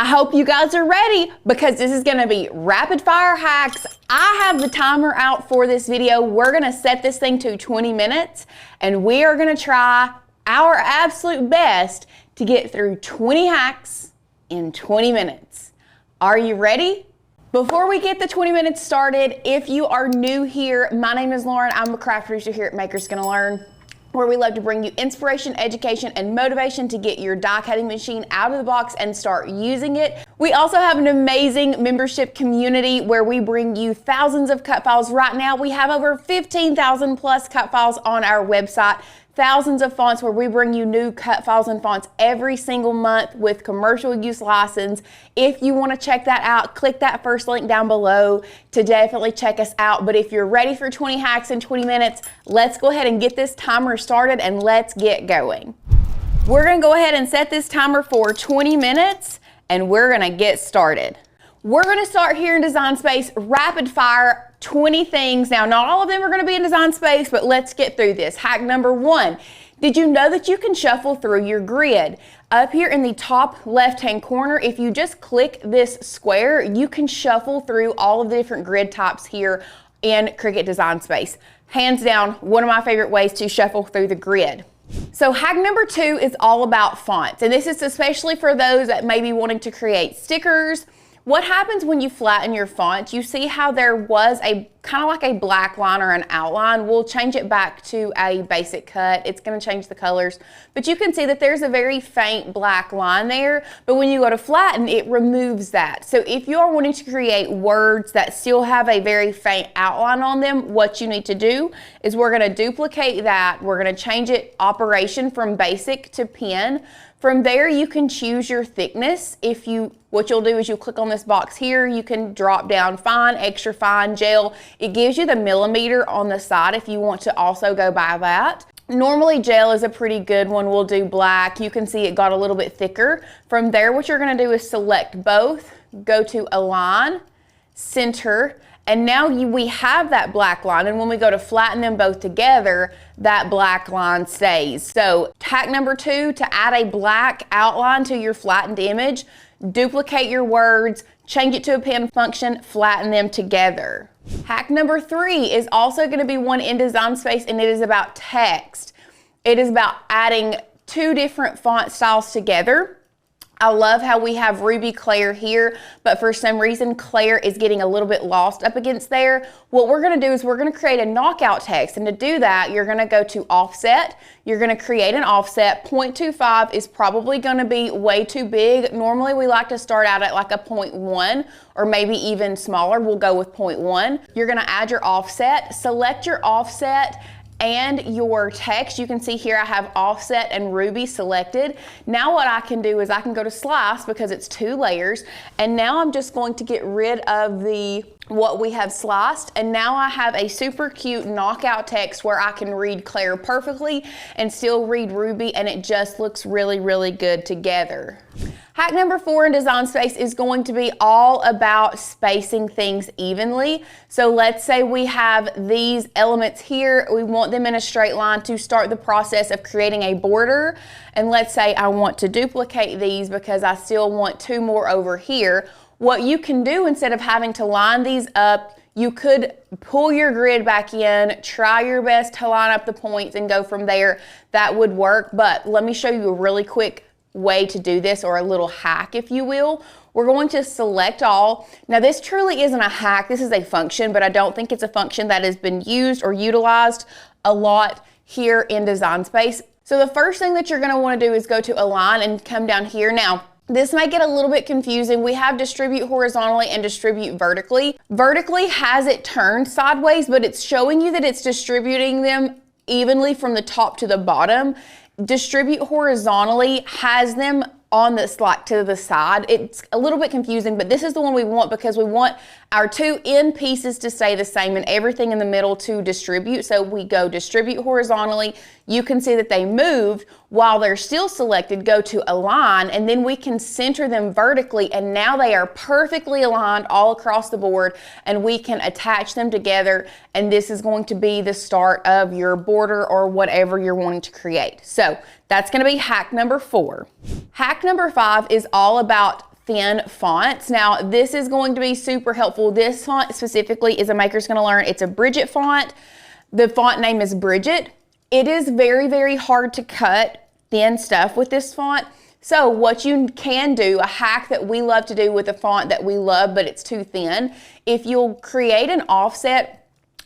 I hope you guys are ready because this is gonna be rapid fire hacks. I have the timer out for this video. We're gonna set this thing to 20 minutes and we are gonna try our absolute best to get through 20 hacks in 20 minutes. Are you ready? Before we get the 20 minutes started, if you are new here, my name is Lauren. I'm a craft producer here at Makers Gonna Learn, where we love to bring you inspiration, education, and motivation to get your die cutting machine out of the box and start using it. We also have an amazing membership community where we bring you thousands of cut files. Right now, we have over 15,000 plus cut files on our website. Thousands of fonts where we bring you new cut files and fonts every single month with commercial use license. If you want to check that out, click that first link down below to definitely check us out. But if you're ready for 20 hacks in 20 minutes, let's go ahead and get this timer started and let's get going. We're going to go ahead and set this timer for 20 minutes and we're going to get started. We're going to start here in Design Space, rapid fire, 20 things. Now, not all of them are going to be in Design Space, but let's get through this. Hack number one, did you know that you can shuffle through your grid? Up here in the top left-hand corner, if you just click this square, you can shuffle through all of the different grid types here in Cricut Design Space. Hands down, one of my favorite ways to shuffle through the grid. So hack number two is all about fonts, and this is especially for those that may be wanting to create stickers. What happens when you flatten your font? You see how there was a kind of like a black line or an outline. We'll change it back to a basic cut. It's going to change the colors, but you can see that there's a very faint black line there, but when you go to flatten, it removes that. So if you are wanting to create words that still have a very faint outline on them, what you need to do is we're going to duplicate that. We're going to change it operation from basic to pen. From there, you can choose your thickness. What you'll do is you'll click on this box here. You can drop down fine, extra fine, gel. It gives you the millimeter on the side if you want to also go by that. Normally gel is a pretty good one. We'll do black. You can see it got a little bit thicker. From there, what you're gonna do is select both, go to align, center, and now we have that black line, and when we go to flatten them both together, that black line stays. So hack number two, to add a black outline to your flattened image, duplicate your words, change it to a pen function, flatten them together. Hack number three is also going to be one in Design Space, and it is about text. It is about adding two different font styles together. I love how we have Ruby Claire here, but for some reason Claire is getting a little bit lost up against there. What we're gonna do is we're gonna create a knockout text, and to do that, you're gonna go to offset. You're gonna create an offset. 0.25 is probably gonna be way too big. Normally we like to start out at like a 0.1 or maybe even smaller. We'll go with 0.1. You're gonna add your offset, select your offset, and your text. You can see here I have offset and Ruby selected. Now what I can do is I can go to slice because it's two layers, and now I'm just going to get rid of what we have sliced, and now I have a super cute knockout text where I can read Claire perfectly and still read Ruby, and it just looks really, really good together. Hack number four in Design Space is going to be all about spacing things evenly. So let's say we have these elements here. We want them in a straight line to start the process of creating a border. And let's say I want to duplicate these because I still want two more over here. What you can do, instead of having to line these up, you could pull your grid back in, try your best to line up the points and go from there. That would work, but let me show you a really quick way to do this, or a little hack, if you will. We're going to select all. Now this truly isn't a hack, this is a function, but I don't think it's a function that has been used or utilized a lot here in Design Space. So the first thing that you're gonna wanna do is go to align and come down here. Now, this might get a little bit confusing. We have distribute horizontally and distribute vertically. Vertically has it turned sideways, but it's showing you that it's distributing them evenly from the top to the bottom. Distribute horizontally has them on this, like to the side. It's a little bit confusing, but this is the one we want because we want our two end pieces to stay the same and everything in the middle to distribute. So we go distribute horizontally. You can see that they moved while they're still selected. Go to align, and then we can center them vertically, and now they are perfectly aligned all across the board, and we can attach them together, and this is going to be the start of your border or whatever you're wanting to create. So that's going to be hack number 4. Hack number 5 is all about thin fonts. Now, this is going to be super helpful. This font specifically is a Maker's Gonna Learn. It's a Bridget font. The font name is Bridget. It is very, very hard to cut thin stuff with this font. So what you can do, a hack that we love to do with a font that we love, but it's too thin, if you'll create an offset,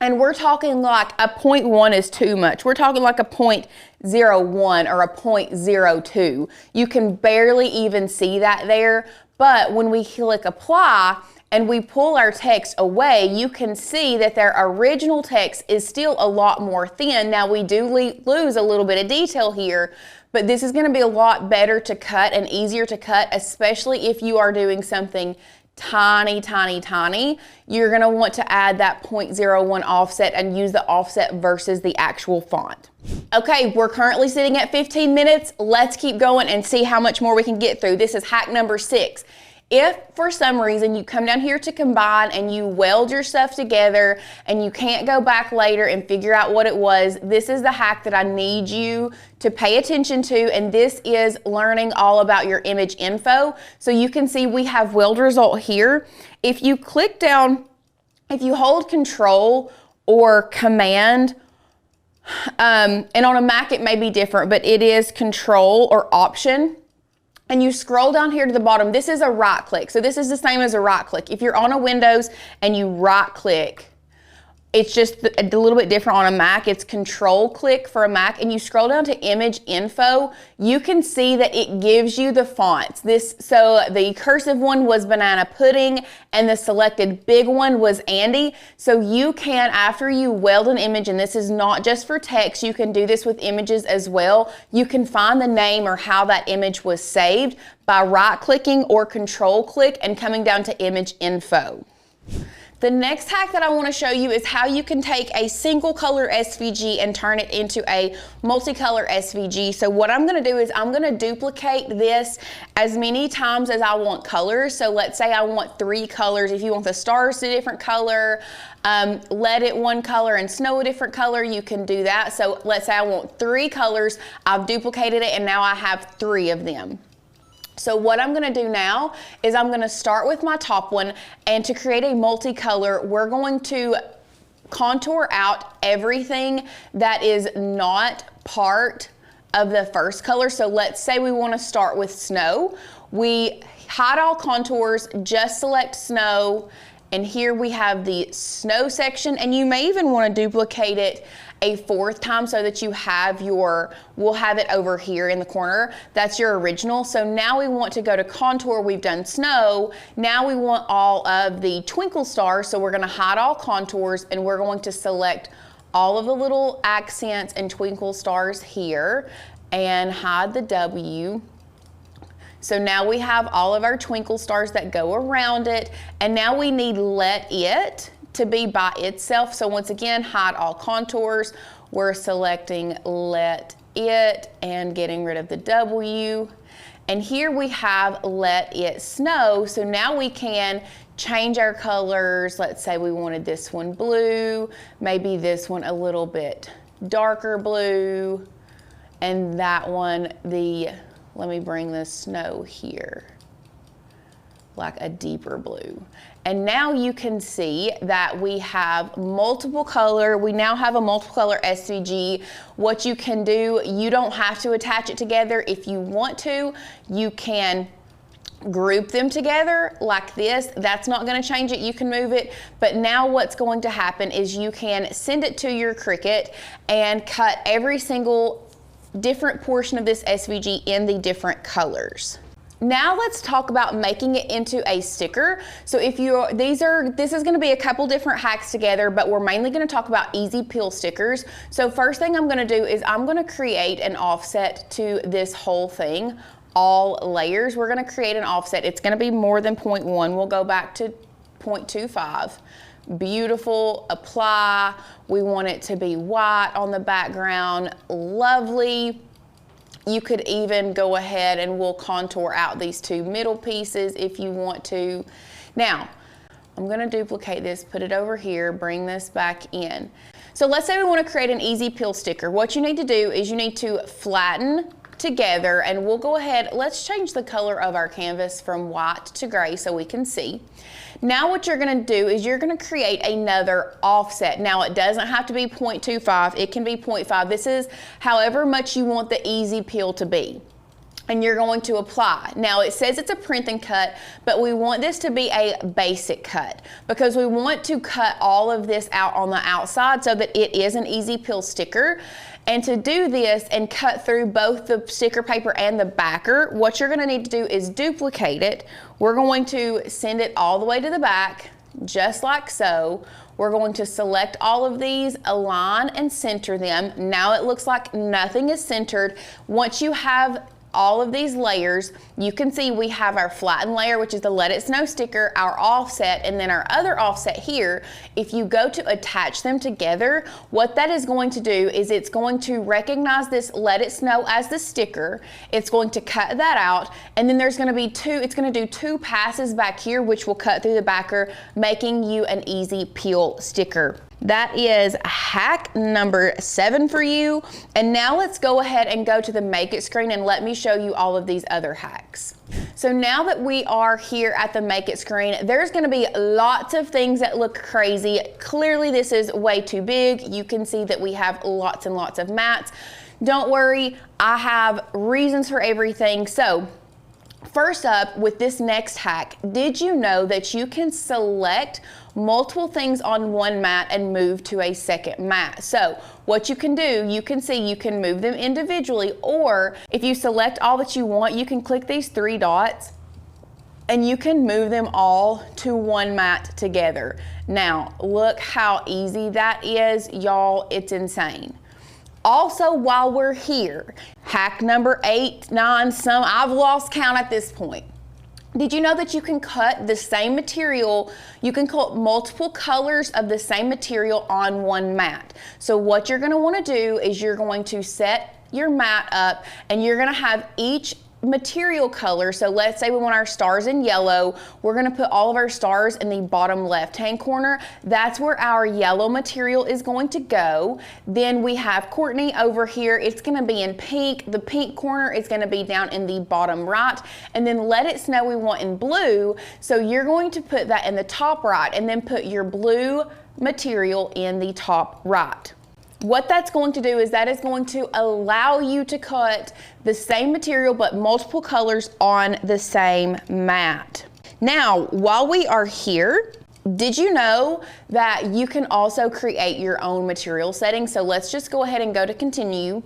and we're talking like a 0.1 is too much. We're talking like a 0.01 or a 0.02. You can barely even see that there, but when we click apply and we pull our text away, you can see that their original text is still a lot more thin. Now we do lose a little bit of detail here, but this is gonna be a lot better to cut and easier to cut, especially if you are doing something tiny, tiny, tiny. You're gonna want to add that 0.01 offset and use the offset versus the actual font. Okay, we're currently sitting at 15 minutes. Let's keep going and see how much more we can get through. This is hack number 6. If for some reason you come down here to combine and you weld your stuff together and you can't go back later and figure out what it was, this is the hack that I need you to pay attention to, and this is learning all about your image info. So you can see we have weld result here. If you click down, if you hold Control or Command, and on a Mac it may be different, but it is Control or Option, and you scroll down here to the bottom, this is a right click. So this is the same as a right click. If you're on a Windows and you right click, it's just a little bit different on a Mac. It's Control click for a Mac, and you scroll down to image info, you can see that it gives you the fonts. So the cursive one was Banana Pudding and the selected big one was Andy. So you can, after you weld an image, and this is not just for text, you can do this with images as well. You can find the name or how that image was saved by right clicking or Control click and coming down to image info. The next hack that I want to show you is how you can take a single color SVG and turn it into a multicolor SVG. So what I'm going to do is I'm going to duplicate this as many times as I want colors. So let's say I want 3 colors. If you want the stars a different color, let it one color and snow a different color, you can do that. So let's say I want 3 colors. I've duplicated it and now I have 3 of them. So what I'm gonna do now is I'm gonna start with my top one, and to create a multicolor, we're going to contour out everything that is not part of the first color. So let's say we wanna start with snow. We hide all contours, just select snow, and here we have the snow section, and you may even wanna duplicate it a 4th time so that you have we'll have it over here in the corner. That's your original. So now we want to go to contour. We've done snow. Now we want all of the twinkle stars. So we're gonna hide all contours and we're going to select all of the little accents and twinkle stars here and hide the W. So now we have all of our twinkle stars that go around it. And now we need Let It to be by itself. So once again, hide all contours. We're selecting Let It and getting rid of the W. And here we have Let It Snow. So now we can change our colors. Let's say we wanted this one blue, maybe this one a little bit darker blue, and that one let me bring the snow here, like a deeper blue. And now you can see that we have multiple color. We now have a multiple color SVG. What you can do, you don't have to attach it together. If you want to, you can group them together like this. That's not going to change it. You can move it. But now what's going to happen is you can send it to your Cricut and cut every single different portion of this SVG in the different colors. Now let's talk about making it into a sticker. So if this is gonna be a couple different hacks together, but we're mainly gonna talk about easy peel stickers. So first thing I'm gonna do is I'm gonna create an offset to this whole thing, all layers. We're gonna create an offset. It's gonna be more than 0.1. We'll go back to 0.25. Beautiful, apply. We want it to be white on the background, lovely. You could even go ahead and we'll contour out these 2 middle pieces if you want to. Now, I'm gonna duplicate this, put it over here, bring this back in. So let's say we wanna create an easy peel sticker. What you need to do is you need to flatten together, and we'll go ahead, let's change the color of our canvas from white to gray so we can see. Now what you're gonna do is you're gonna create another offset. Now it doesn't have to be 0.25, it can be 0.5. This is however much you want the easy peel to be. And you're going to apply. Now it says it's a print and cut, but we want this to be a basic cut because we want to cut all of this out on the outside so that it is an easy peel sticker. And to do this and cut through both the sticker paper and the backer, what you're gonna need to do is duplicate it. We're going to send it all the way to the back, just like so. We're going to select all of these, align and center them. Now it looks like nothing is centered. Once you have all of these layers, you can see we have our flattened layer, which is the Let It Snow sticker, our offset, and then our other offset here. If you go to attach them together, what that is going to do is it's going to recognize this Let It Snow as the sticker. It's going to cut that out, and then there's going to be it's going to do two passes back here, which will cut through the backer, making you an easy peel sticker. That is hack number 7 for you. And now let's go ahead and go to the Make It screen and let me show you all of these other hacks. So now that we are here at the Make It screen, there's gonna be lots of things that look crazy. Clearly this is way too big. You can see that we have lots and lots of mats. Don't worry, I have reasons for everything. So first up, with this next hack, did you know that you can select multiple things on one mat and move to a second mat? So what you can do, you can see you can move them individually, or if you select all that you want, you can click these 3 dots and you can move them all to one mat together. Now, look how easy that is, y'all, it's insane. Also, while we're here, hack number 8, 9, I've lost count at this point. Did you know that you can cut the same material, you can cut multiple colors of the same material on one mat? So what you're gonna wanna do is you're going to set your mat up and you're gonna have each material color. So let's say we want our stars in yellow. We're gonna put all of our stars in the bottom left-hand corner. That's where our yellow material is going to go. Then we have Courtney over here. It's gonna be in pink. The pink corner is gonna be down in the bottom right. And then Let It Snow we want in blue. So you're going to put that in the top right and then put your blue material in the top right. What that's going to do is that is going to allow you to cut the same material but multiple colors on the same mat. Now, while we are here, did you know that you can also create your own material settings? So let's just go ahead and go to continue.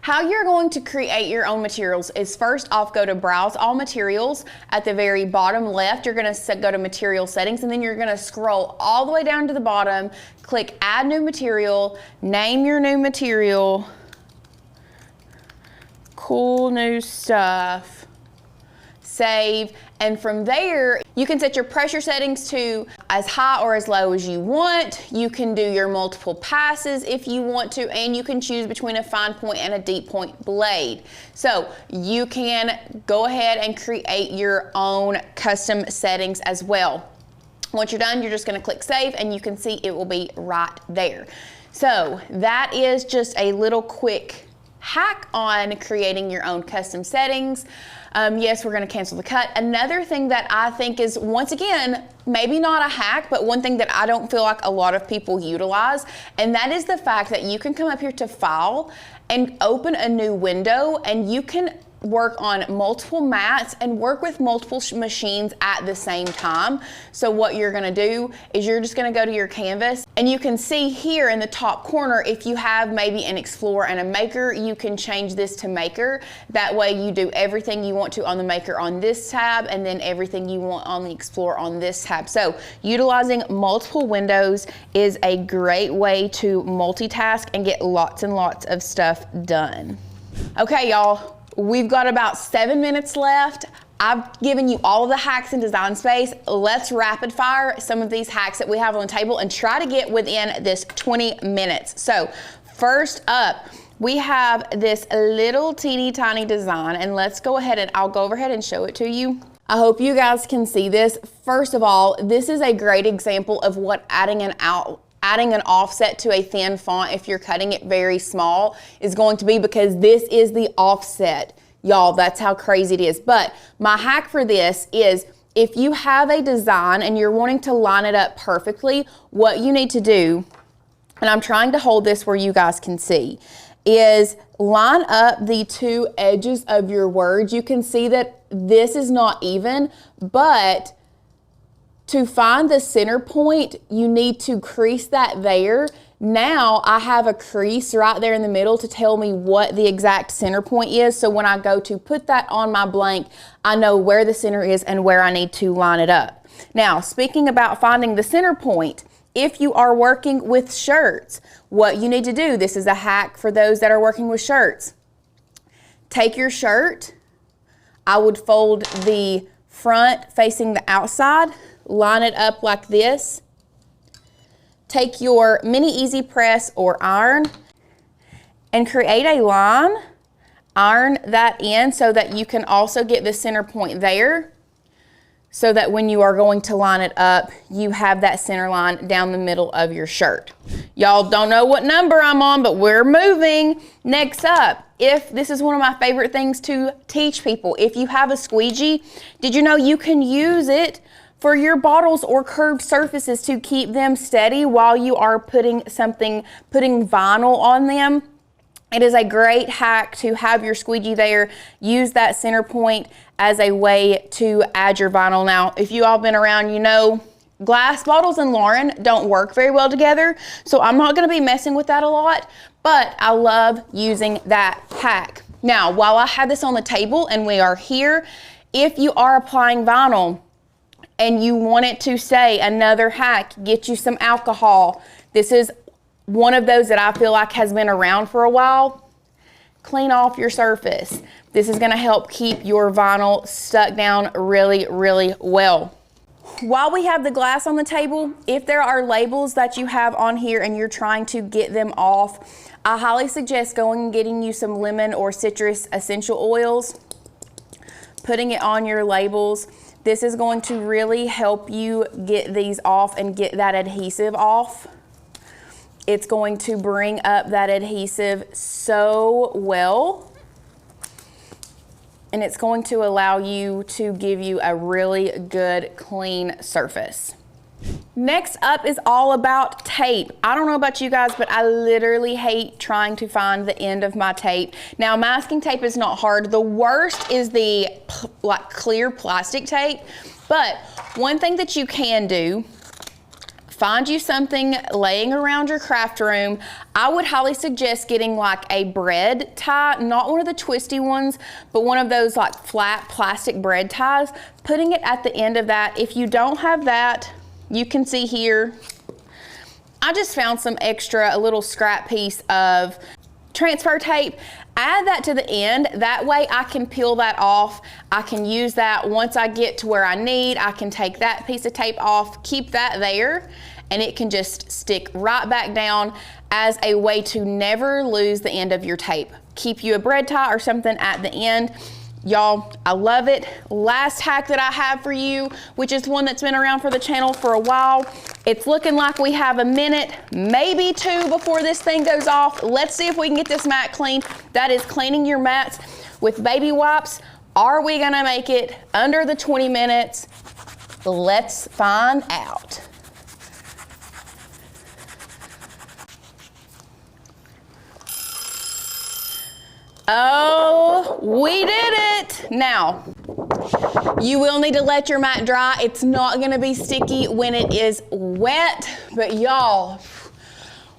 How you're going to create your own materials is first off, go to Browse All Materials. At the very bottom left, you're gonna go to Material Settings, and then you're gonna scroll all the way down to the bottom, click Add New Material, name your new material, Cool New Stuff, save, and from there you can set your pressure settings to as high or as low as you want. You can do your multiple passes if you want to, and you can choose between a fine point and a deep point blade. So you can go ahead and create your own custom settings as well. Once you're done, you're just gonna click save and you can see it will be right there. So that is just a little quick hack on creating your own custom settings. Yes, we're gonna cancel the cut. Another thing that I think is, once again, maybe not a hack, but one thing that I don't feel like a lot of people utilize, and that is the fact that you can come up here to File and open a new window, and you can work on multiple mats and work with multiple machines at the same time. So what you're gonna do is you're just gonna go to your canvas, and you can see here in the top corner, if you have maybe an Explorer and a Maker, you can change this to Maker. That way you do everything you want to on the Maker on this tab, and then everything you want on the Explorer on this tab. So utilizing multiple windows is a great way to multitask and get lots and lots of stuff done. Okay, y'all. We've got about 7 minutes left. I've given you all of the hacks in Design Space. Let's rapid fire some of these hacks that we have on the table and try to get within this 20 minutes. So first up, we have this little teeny tiny design, and let's go ahead and I'll go overhead and show it to you. I hope you guys can see this. First of all, this is a great example of what adding an adding an offset to a thin font if you're cutting it very small is going to be because this is the offset. Y'all, that's how crazy it is. But my hack for this is if you have a design and you're wanting to line it up perfectly, what you need to do, and I'm trying to hold this where you guys can see, is line up the two edges of your words. You can see that this is not even, but to find the center point, you need to crease that there. Now I have a crease right there in the middle to tell me what the exact center point is. So when I go to put that on my blank, I know where the center is and where I need to line it up. Now, speaking about finding the center point, if you are working with shirts, what you need to do, this is a hack for those that are working with shirts. Take your shirt, I would fold the front facing the outside, line it up like this. Take your mini easy press or iron and create a line, iron that in so that you can also get the center point there, so that when you are going to line it up, you have that center line down the middle of your shirt. Y'all don't know what number I'm on, but we're moving. Next up, if this is one of my favorite things to teach people, if you have a squeegee, did you know you can use it for your bottles or curved surfaces to keep them steady while you are putting vinyl on them? It is a great hack to have your squeegee there. Use that center point as a way to add your vinyl. Now, if you all been around, you know glass bottles and Lauren don't work very well together, so I'm not gonna be messing with that a lot, but I love using that hack. Now, while I have this on the table and we are here, if you are applying vinyl and you want it to say another hack, get you some alcohol. This is one of those that I feel like has been around for a while. Clean off your surface. This is gonna help keep your vinyl stuck down really, really well. While we have the glass on the table, if there are labels that you have on here and you're trying to get them off, I highly suggest going and getting you some lemon or citrus essential oils, putting it on your labels. This is going to really help you get these off and get that adhesive off. It's going to bring up that adhesive so well, and it's going to allow you to give you a really good clean surface. Next up is all about tape. I don't know about you guys, but I literally hate trying to find the end of my tape. Now, masking tape is not hard. The worst is the like clear plastic tape, but one thing that you can do, find you something laying around your craft room. I would highly suggest getting like a bread tie, not one of the twisty ones, but one of those like flat plastic bread ties, putting it at the end of that. If you don't have that, you can see here, I just found some extra, a little scrap piece of transfer tape. Add that to the end. That way I can peel that off. I can use that once I get to where I need. I can take that piece of tape off, keep that there, and it can just stick right back down as a way to never lose the end of your tape. Keep you a bread tie or something at the end. Y'all, I love it. Last hack that I have for you, which is one that's been around for the channel for a while. It's looking like we have a minute, maybe two before this thing goes off. Let's see if we can get this mat clean. That is cleaning your mats with baby wipes. Are we gonna make it under the 20 minutes? Let's find out. Oh, we did it. Now, you will need to let your mat dry. It's not gonna be sticky when it is wet, but y'all,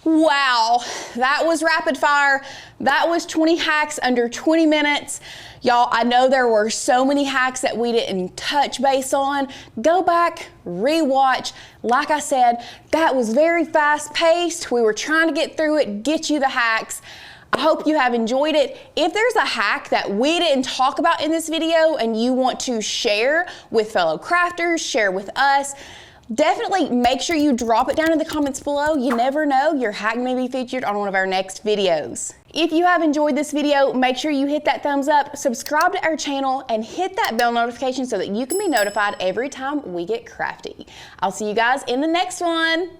wow, that was rapid fire. That was 20 hacks under 20 minutes. Y'all, I know there were so many hacks that we didn't touch base on. Go back, rewatch. Like I said, that was very fast paced. We were trying to get through it, get you the hacks. I hope you have enjoyed it. If there's a hack that we didn't talk about in this video and you want to share with fellow crafters, share with us, definitely make sure you drop it down in the comments below. You never know, your hack may be featured on one of our next videos. If you have enjoyed this video, make sure you hit that thumbs up, subscribe to our channel, and hit that bell notification so that you can be notified every time we get crafty. I'll see you guys in the next one.